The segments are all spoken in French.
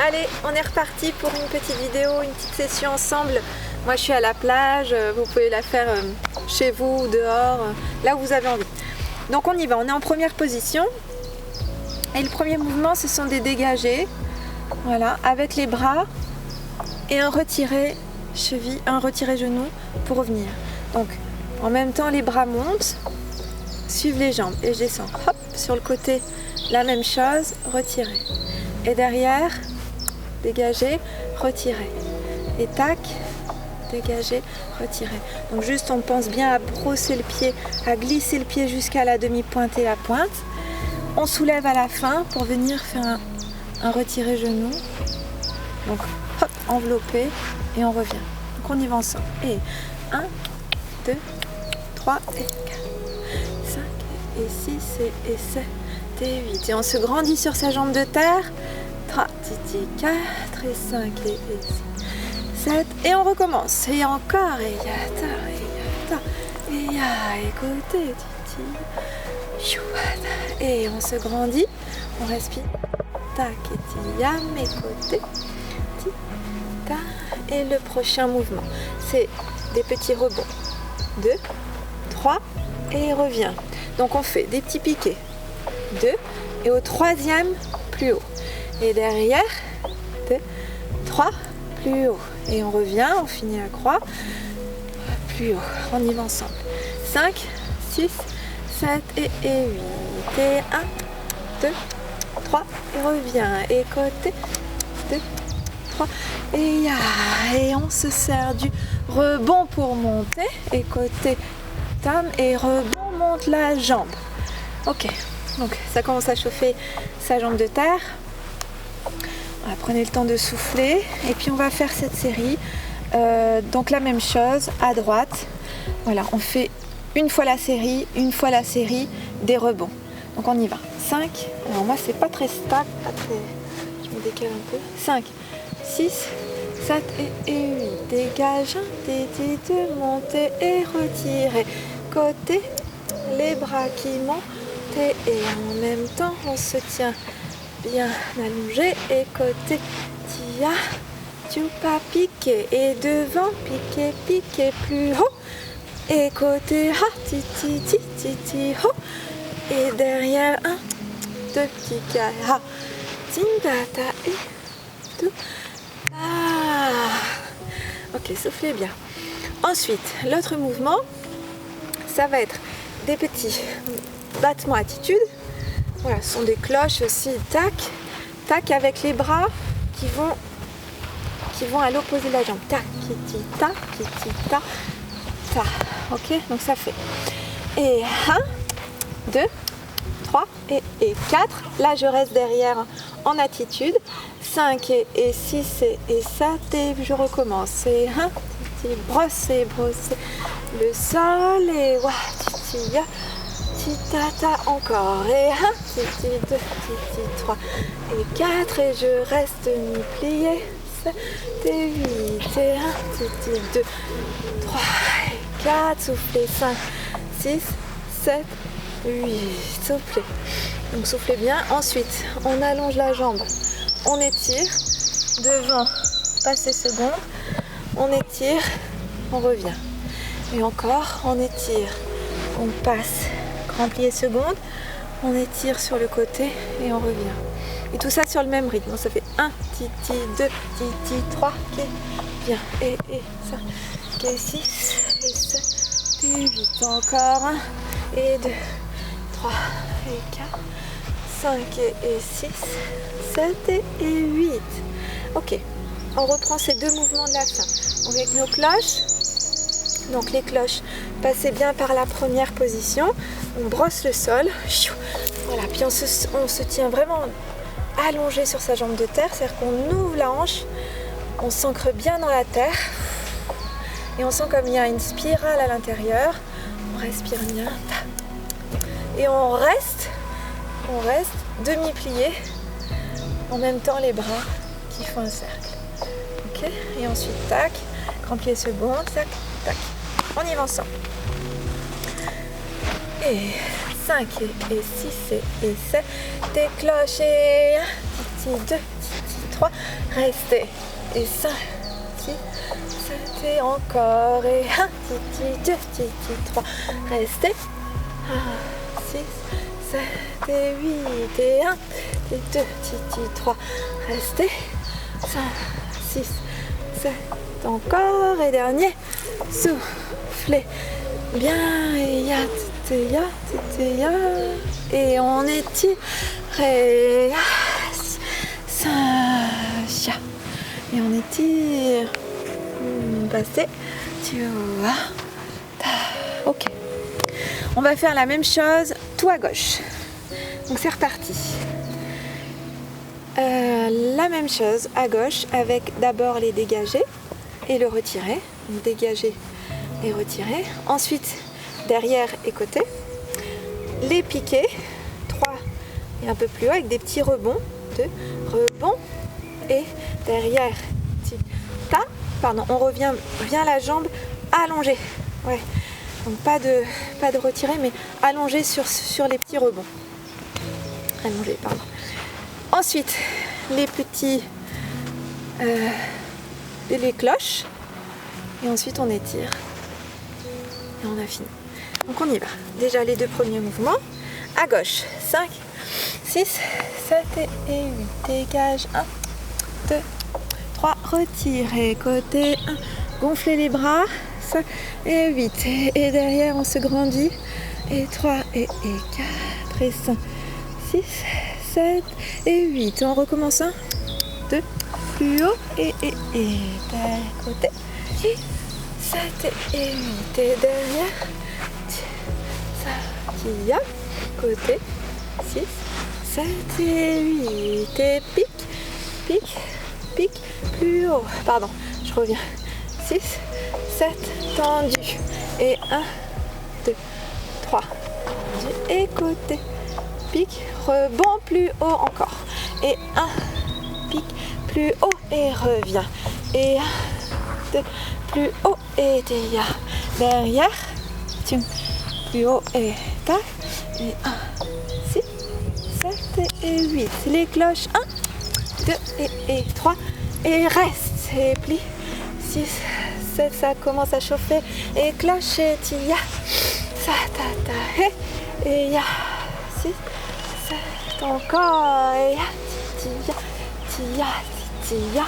Allez, on est reparti pour une petite vidéo, une petite session ensemble. Moi je suis à la plage, vous pouvez la faire chez vous, dehors, là où vous avez envie. Donc on y va, on est en première position. Et le premier mouvement, ce sont des dégagés. Voilà, avec les bras et un retiré cheville, un retiré genou pour revenir. Donc en même temps les bras montent, suivent les jambes et je descends. Hop, sur le côté, la même chose, retiré. Et derrière, dégager, retirer. Et tac, dégager, retirer. Donc juste on pense bien à brosser le pied, à glisser le pied jusqu'à la demi-pointe et la pointe. On soulève à la fin pour venir faire un retiré genou. Donc hop, enveloppé et on revient. Donc on y va ensemble. Et 1, 2, 3 et 4, 5 et 6 et 7 et 8. Et on se grandit sur sa jambe de terre. 3, 4 et 5 et 6, 7 et on recommence. Et encore et yata et ya écoutez titi. Et on se grandit, on respire. Tac et tia mes côtés. Ta. Et le prochain mouvement, c'est des petits rebonds. 2, 3 et revient. Donc on fait des petits piquets. 2 et au troisième plus haut. Et derrière, 2, 3, plus haut. Et on revient, on finit la croix. Plus haut, on y va ensemble. 5, 6, 7 et 8. Et 1, 2, 3 et revient. Et côté, 2, 3 et ya. Et on se sert du rebond pour monter. Et côté, tam et rebond, monte la jambe. Ok, donc ça commence à chauffer sa jambe de terre. Voilà, prenez le temps de souffler. Et puis on va faire cette série. Donc la même chose, à droite. Voilà, on fait une fois la série, des rebonds. Donc on y va. 5, alors moi c'est pas très stable, je me décale un peu. 5, 6, 7 et 8. Dégage, de monter et retirer. Côté, les bras qui montent et en même temps on se tient bien allongé. Et côté, tia, tu pas piquer. Et devant, piquer plus haut. Et côté, ha, titi, ho. Et derrière, 1, 2 petits cas, ha, tindata et tout. Ah. Ok, soufflez bien. Ensuite, l'autre mouvement, ça va être des petits battements attitude. Voilà, ce sont des cloches aussi, tac, tac, avec les bras qui vont à l'opposé de la jambe. Tac, kitita, ta. Ok, donc ça fait. Et 1, 2, 3 et 4. Là, je reste derrière en attitude. 5 et 6 et 7 et je recommence. Et 1, brosser le sol et wa, titi, ya, titata encore. Et 1, titi, 2, titi, 3 et 4 et je reste mi-plié. 7 et 8 et 1, titi, 2, 3 et 4. Soufflez 5, 6, 7, 8. Soufflez. Donc soufflez bien. Ensuite, on allonge la jambe. On étire. Devant, passez seconde. On étire. On revient. Et encore, on étire. On passe. Grand plié seconde. On étire sur le côté et on revient. Et tout ça sur le même rythme. Ça fait 1, titi, 2, titi, 3, qui bien. Et 5, et 6, et 7, et 8. Encore 1, et 2, 3, et 4, 5, et 6, 7, et 8. Ok, on reprend ces deux mouvements de la fin. Avec nos cloches. Donc les cloches, passez bien par la première position. On brosse le sol. Voilà, puis on se tient vraiment allongé sur sa jambe de terre, c'est-à-dire qu'on ouvre la hanche, on s'ancre bien dans la terre et on sent comme il y a une spirale à l'intérieur. On respire bien et on reste demi-plié, en même temps les bras qui font un cercle. Ok, et ensuite tac, grand pied second, tac, tac. On y va ensemble. Et 5 et 6 et 7, des cloches et 1, titi, 2, titi, 3, restez. Et 5, 6, 7 et encore. Et 1, 2, 3, restez. 6, 7 et 8 et 1, et 2, 3, restez. 5, 6, 7, encore. Et dernier, soufflez. Bien, et ya, et on étire, et ça, et on étire, passez, tu vois, ok. On va faire la même chose, tout à gauche. Donc c'est reparti. La même chose à gauche avec d'abord les dégagés et le retirer. Dégager et retirer. Ensuite, derrière et côté. Les piquer. 3 et un peu plus haut avec des petits rebonds. 2 rebonds. Et derrière, on revient bien la jambe allongée. Ouais. Donc pas de retirer, mais allongée sur les petits rebonds. Allongée, pardon. Ensuite, les petits... les cloches. Et ensuite, on étire. Et on a fini. Donc on y va. Déjà les 2 premiers mouvements. À gauche. 5, 6, 7 et 8. Dégage. 1, 2, 3. Retirez. Côté 1. Gonflez les bras. 5 et 8. Et derrière, on se grandit. Et 3 et 4 et 5, 6, 7 et 8. On recommence. 1, 2, plus haut. Et d'un côté. 6, 7 et 8. Et derrière. Ça qui a. Côté. 6, 7 et 8. Et pique. Plus haut. Pardon, je reviens. 6, 7, tendu. Et 1, 2, 3. Tendu. Et côté. Pique, rebond, plus haut encore. Et 1, pique, plus haut et revient. Et 1, 2, plus haut et derrière. Plus haut et tac. Et 1, 6, 7 et 8. Les cloches. 1, 2 et 3. Et reste. Et plie. 6, 7, ça commence à chauffer. Et cloche et tia. Ça, et ya. 6, 7, encore. Et ya. Tia.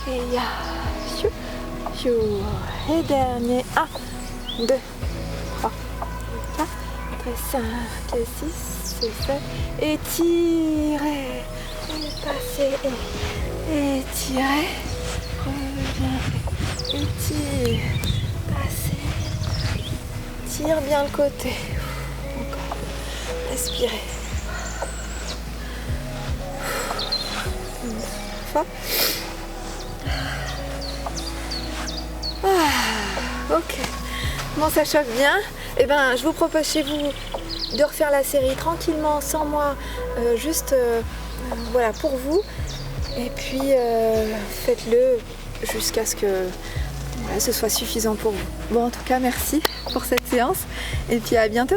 Et ya. Et dernier. 1, 2, 3, 4, 5 et 6 et 7. Étirez. Et passez. Et étirez. Reviens. Étire. Passez. Tire bien le côté. Encore. Respirez. Une fois. Ok. Bon, ça chauffe bien. Et ben, je vous propose chez vous de refaire la série tranquillement, sans moi, juste voilà, pour vous. Et puis faites-le jusqu'à ce que voilà, ce soit suffisant pour vous. Bon, en tout cas, merci pour cette séance. Et puis à bientôt.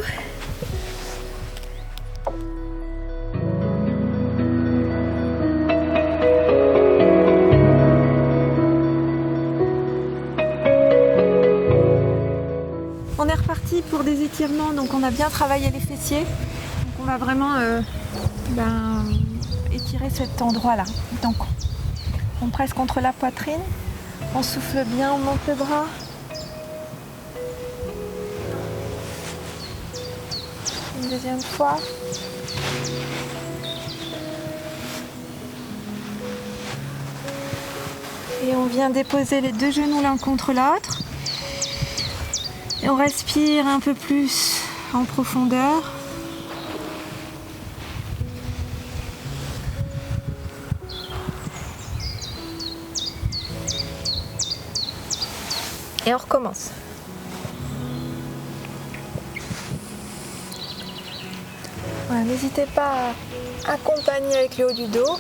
On est reparti pour des étirements, donc on a bien travaillé les fessiers. Donc on va vraiment étirer cet endroit-là. Donc on presse contre la poitrine, on souffle bien, on monte le bras. Une deuxième fois. Et on vient déposer les 2 genoux l'un contre l'autre. Et on respire un peu plus en profondeur. Et on recommence. Voilà, n'hésitez pas à accompagner avec le haut du dos.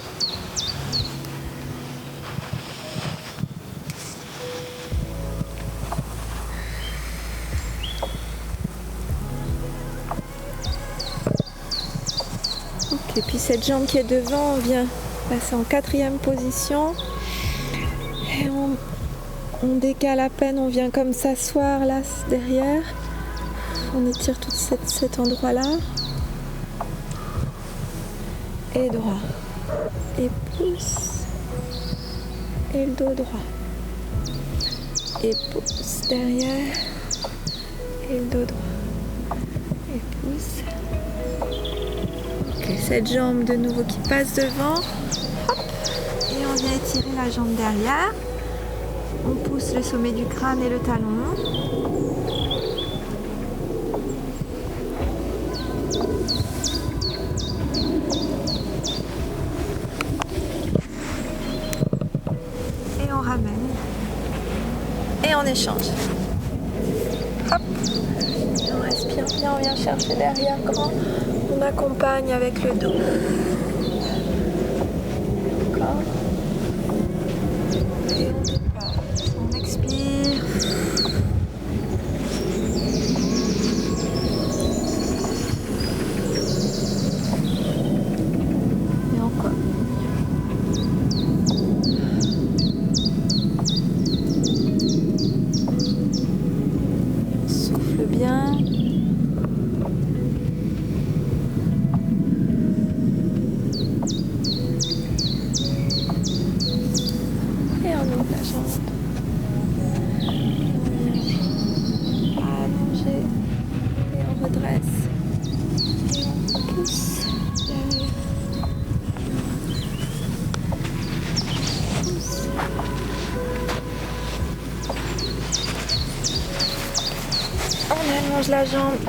Et puis cette jambe qui est devant, on vient passer en 4e position. Et on décale à peine, on vient comme s'asseoir là derrière. On étire tout cet endroit-là. Et droit. Et pousse. Et le dos droit. Et pousse derrière. Et le dos droit. Et pousse. Ok, cette jambe de nouveau qui passe devant. Hop. Et on vient étirer la jambe derrière. On pousse le sommet du crâne et le talon. Et on ramène. Et on échange. Hop. Et on respire bien, on vient chercher derrière grand. On accompagne avec le dos. Encore. Et on départ. On expire. Et encore. On souffle bien. Et on ouvre la jambe. Allonger. Et on redresse. Et on pousse derrière. Pousse. On allonge la jambe.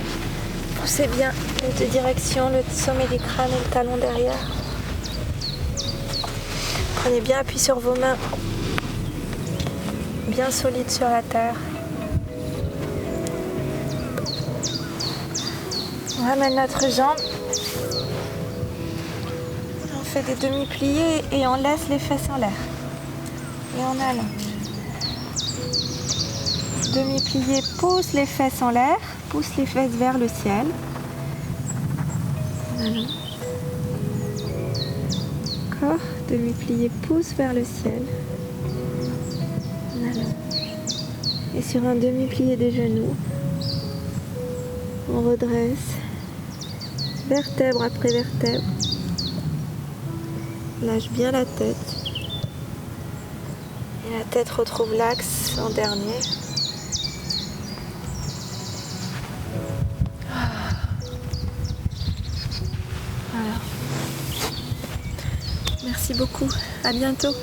Poussez bien les deux directions, le sommet du crâne et le talon derrière. Prenez bien appui sur vos mains. Bien solide sur la terre. On ramène notre jambe. On fait des demi-pliés et on laisse les fesses en l'air. Et on allonge. Demi-plié, pousse les fesses en l'air. Pousse les fesses vers le ciel. On allonge. Encore. Demi-plié, pousse vers le ciel. On allonge. Et sur un demi-plié des genoux, on redresse. Vertèbre après vertèbre. Lâche bien la tête. Et la tête retrouve l'axe en dernier. Voilà. Merci beaucoup. À bientôt.